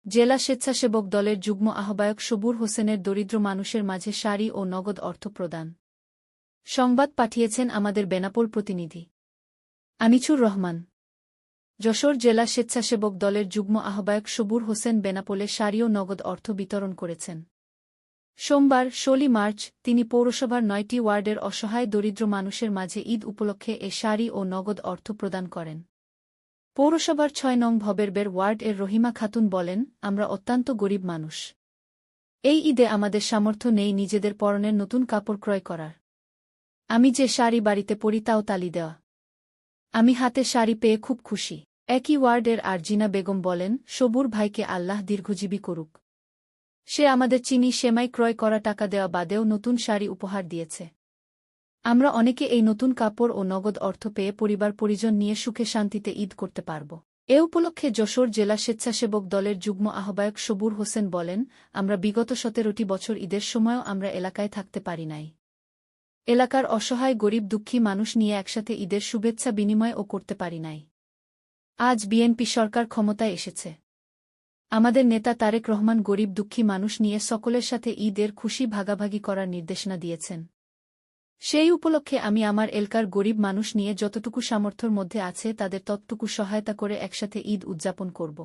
জেলা স্বেচ্ছাসেবক দলের যুগ্ম আহ্বায়ক সবুর হোসেনের দরিদ্র মানুষের মাঝে শাড়ি ও নগদ অর্থ প্রদান। সংবাদ পাঠিয়েছেন আমাদের বেনাপোল প্রতিনিধি আনিছুর রহমান। যশোর জেলা স্বেচ্ছাসেবক দলের যুগ্ম আহ্বায়ক সবুর হোসেন বেনাপোলে শাড়ি ও নগদ অর্থ বিতরণ করেছেন। সোমবার ১৬ মার্চ তিনি পৌরসভার ৯টি ওয়ার্ডের অসহায় দরিদ্র মানুষের মাঝে ঈদ উপলক্ষে এ শাড়ি ও নগদ অর্থ প্রদান করেন। পৌরসভার ৬ নং ভবেরবের ওয়ার্ড এর রহিমা খাতুন বলেন, আমরা অত্যন্ত গরিব মানুষ। এই ঈদে আমাদের সামর্থ্য নেই নিজেদের পরনের নতুন কাপড় ক্রয় করার। আমি যে শাড়ি বাড়িতে পরি তাও তালি দেওয়া। আমি হাতে শাড়ি পেয়ে খুব খুশি। একই ওয়ার্ডের আরজিনা বেগম বলেন, সবুর ভাইকে আল্লাহ দীর্ঘজীবী করুক। সে আমাদের চিনি সেমাই ক্রয় করা টাকা দেওয়া বাদেও নতুন শাড়ি উপহার দিয়েছে। আমরা অনেকে এই নতুন কাপড় ও নগদ অর্থ পেয়ে পরিবার পরিজন নিয়ে সুখে শান্তিতে ঈদ করতে পারব। এ উপলক্ষে যশোর জেলা স্বেচ্ছাসেবক দলের যুগ্ম আহ্বায়ক সবুর হোসেন বলেন, আমরা বিগত ১৭টি বছর ঈদের সময়ও আমরা এলাকায় থাকতে পারি নাই। এলাকার অসহায় গরিব দুঃখী মানুষ নিয়ে একসাথে ঈদের শুভেচ্ছা বিনিময়ও করতে পারি নাই। আজ বিএনপি সরকার ক্ষমতায় এসেছে। আমাদের নেতা তারেক রহমান গরিব দুঃখী মানুষ নিয়ে সকলের সাথে ঈদের খুশি ভাগাভাগি করার নির্দেশনা দিয়েছেন। সেই উপলক্ষে আমি আমার এলাকার গরিব মানুষ নিয়ে যতটুকু সামর্থ্যের মধ্যে আছে তাদের ততটুকু সহায়তা করে একসাথে ঈদ উদযাপন করব।